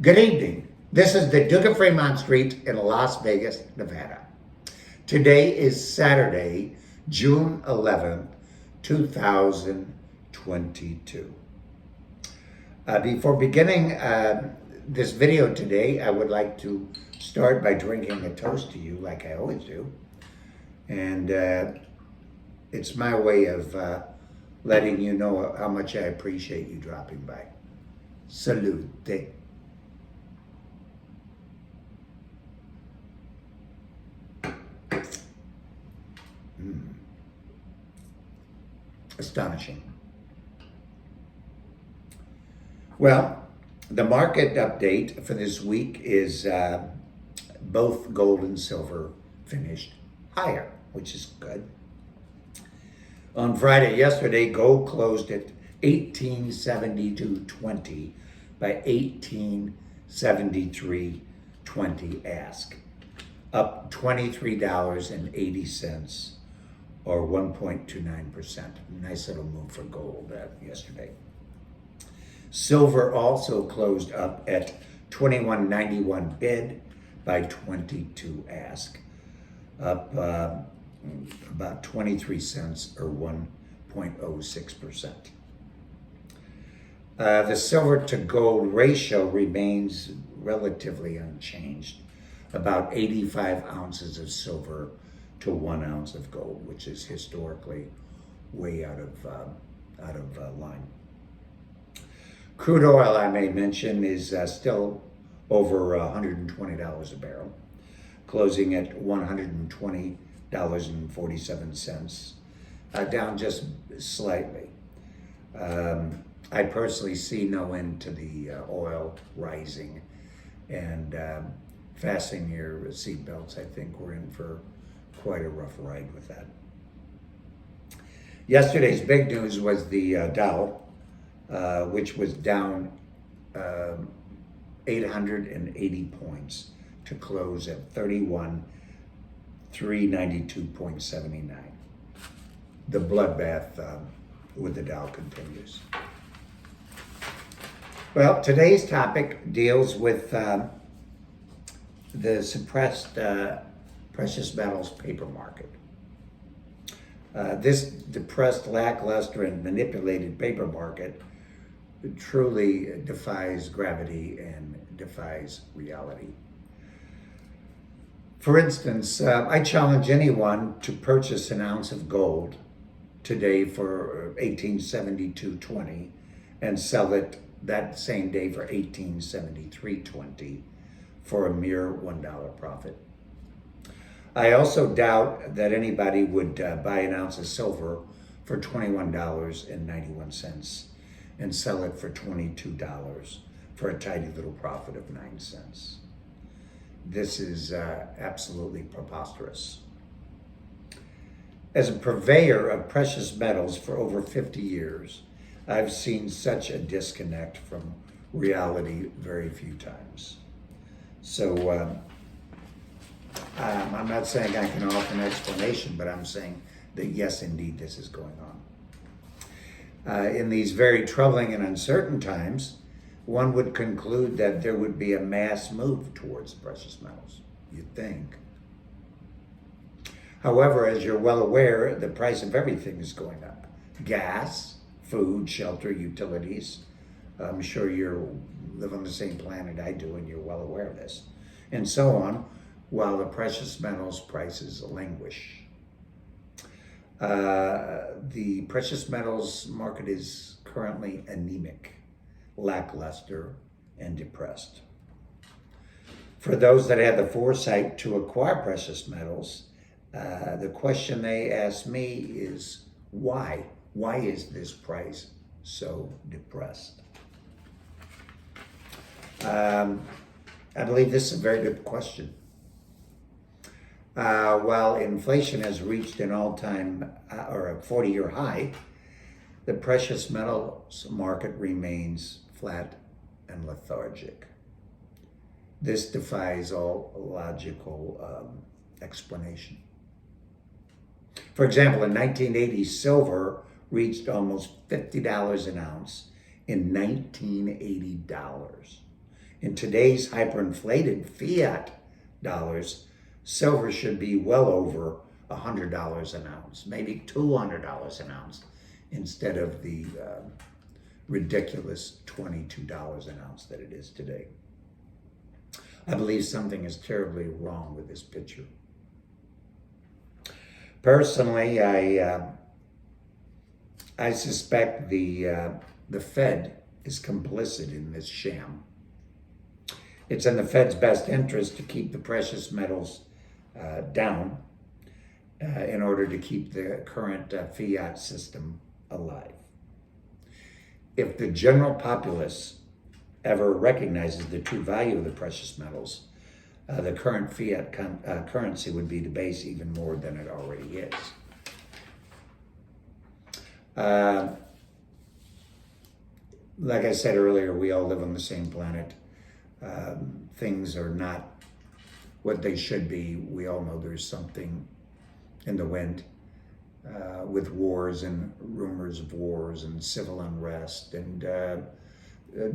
Good evening. This is the Duke of Fremont Street in Las Vegas, Nevada. Today is Saturday, June 11th, 2022. Before beginning this video today, I would like to start by drinking a toast to you like I always do. And it's my way of letting you know how much I appreciate you dropping by. Salute. Astonishing. Well, the market update for this week is both gold and silver finished higher, which is good. On Friday, yesterday, gold closed at 1872.20 by 1873.20 ask, up $23.80 or 1.29%. Nice little move for gold yesterday. Silver also closed up at 21.91 bid by 22 ask, up about 23 cents or 1.06%. The silver to gold ratio remains relatively unchanged, about 85 ounces of silver to 1 ounce of gold, which is historically way out of line. Crude oil, I may mention, is still over $120 a barrel, closing at $120.47, down just slightly. I personally see no end to the oil rising, and fasten your seatbelts. I think we're in for quite a rough ride with that. Yesterday's big news was the Dow, which was down 880 points to close at 31,392.79. The bloodbath with the Dow continues. Well, today's topic deals with the suppressed precious metals paper market. This depressed, lackluster, and manipulated paper market truly defies gravity and defies reality. For instance, I challenge anyone to purchase an ounce of gold today for $1872.20 and sell it that same day for $1873.20 for a mere $1 profit. I also doubt that anybody would buy an ounce of silver for $21.91 and sell it for $22 for a tidy little profit of 9 cents. This is absolutely preposterous. As a purveyor of precious metals for over 50 years, I've seen such a disconnect from reality very few times. So I'm not saying I can offer an explanation, but I'm saying that yes, indeed, this is going on. In these very troubling and uncertain times, one would conclude that there would be a mass move towards precious metals, you'd think. However, as you're well aware, the price of everything is going up. Gas, food, shelter, utilities. I'm sure you live on the same planet I do, and you're well aware of this. And so on, while the precious metals prices languish. The precious metals market is currently anemic, lackluster, and depressed. For those that had the foresight to acquire precious metals, the question they ask me is why? Why is this price so depressed? I believe this is a very good question. While inflation has reached an all-time or a 40-year high, the precious metals market remains flat and lethargic. This defies all logical explanation. For example, in 1980, silver reached almost $50 an ounce in $1980. in today's hyperinflated fiat dollars, silver should be well over $100 an ounce, maybe $200 an ounce, instead of the ridiculous $22 an ounce that it is today. I believe something is terribly wrong with this picture. Personally, I suspect the Fed is complicit in this sham. It's in the Fed's best interest to keep the precious metals down in order to keep the current fiat system alive. If the general populace ever recognizes the true value of the precious metals, the current fiat currency would be debased even more than it already is. Like I said earlier, we all live on the same planet. Things are not what they should be. We all know there's something in the wind with wars and rumors of wars and civil unrest and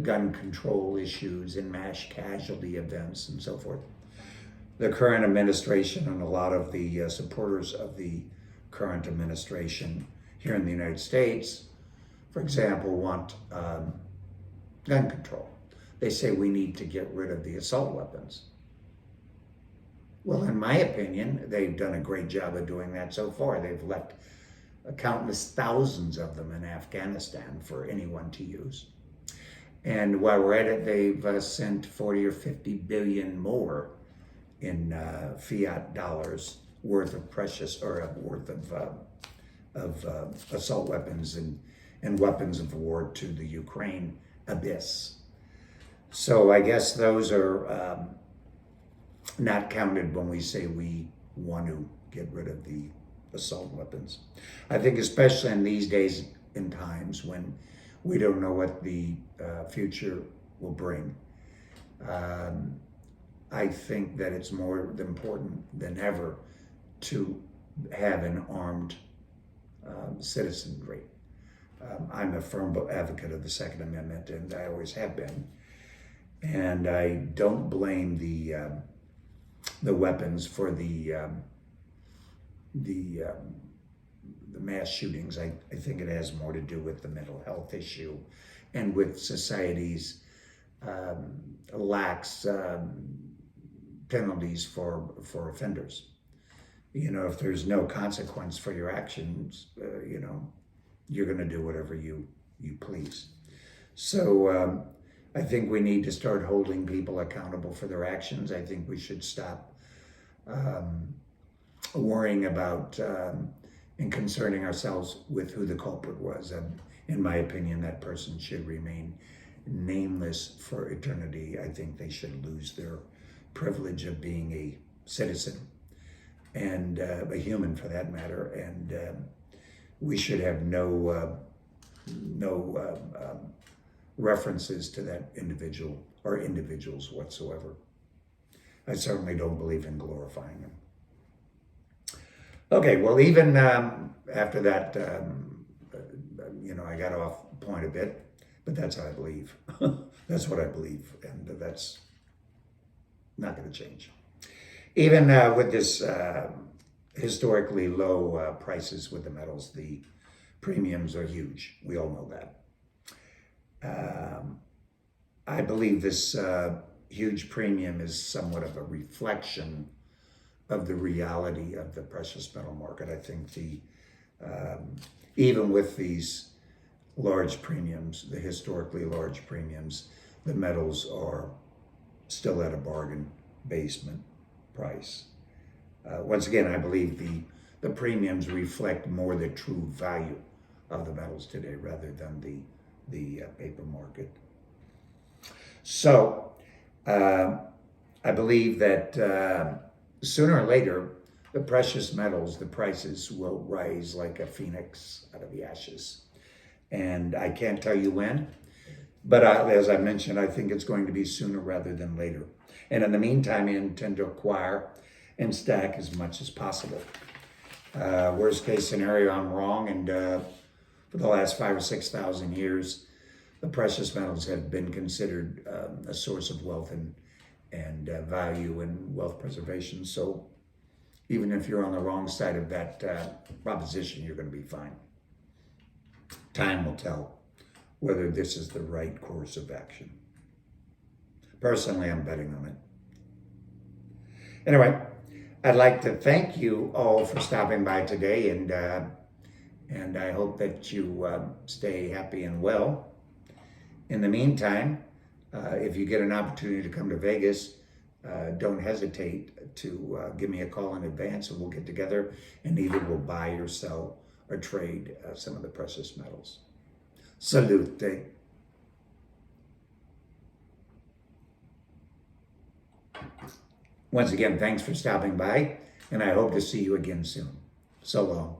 gun control issues and mass casualty events and so forth. The current administration and a lot of the supporters of the current administration here in the United States, for example, want gun control. They say we need to get rid of the assault weapons. Well, in my opinion, they've done a great job of doing that so far. They've left countless thousands of them in Afghanistan for anyone to use. And while we're at it, they've sent 40 or 50 billion more in fiat dollars worth of precious, or worth of assault weapons and weapons of war to the Ukraine abyss. So I guess those are not counted when we say we want to get rid of the assault weapons. I think especially in these days and times when we don't know what the future will bring, I think that it's more important than ever to have an armed citizenry. I'm a firm advocate of the Second Amendment, and I always have been. And I don't blame the weapons for the mass shootings. I think it has more to do with the mental health issue and with society's lax penalties for offenders. You know, if there's no consequence for your actions, you know, you're going to do whatever you please. So I think we need to start holding people accountable for their actions. I think we should stop worrying about and concerning ourselves with who the culprit was. In my opinion, that person should remain nameless for eternity. I think they should lose their privilege of being a citizen and a human, for that matter. And we should have no references to that individual or individuals whatsoever. I certainly don't believe in glorifying them. Okay, well, even after that, you know, I got off point a bit, but that's how I believe. That's what I believe, and that's not going to change. Even with this historically low prices with the metals, the premiums are huge. We all know that. I believe this huge premium is somewhat of a reflection of the reality of the precious metal market. I think even with these large premiums, the historically large premiums, the metals are still at a bargain basement price. Once again, I believe the premiums reflect more the true value of the metals today rather than the paper market. So I believe that sooner or later, the precious metals, the prices will rise like a phoenix out of the ashes. And I can't tell you when, but as I mentioned, I think it's going to be sooner rather than later. And in the meantime, I intend to acquire and stack as much as possible. Worst case scenario, I'm wrong, and for the last 5,000 or 6,000 years, the precious metals have been considered a source of wealth and value and wealth preservation. So even if you're on the wrong side of that proposition, you're going to be fine. Time will tell whether this is the right course of action. Personally, I'm betting on it. Anyway, I'd like to thank you all for stopping by today, and I hope that you stay happy and well. In the meantime, if you get an opportunity to come to Vegas, don't hesitate to give me a call in advance, and we'll get together and either we'll buy or sell or trade some of the precious metals. Salute. Once again, thanks for stopping by, and I hope to see you again soon. So long.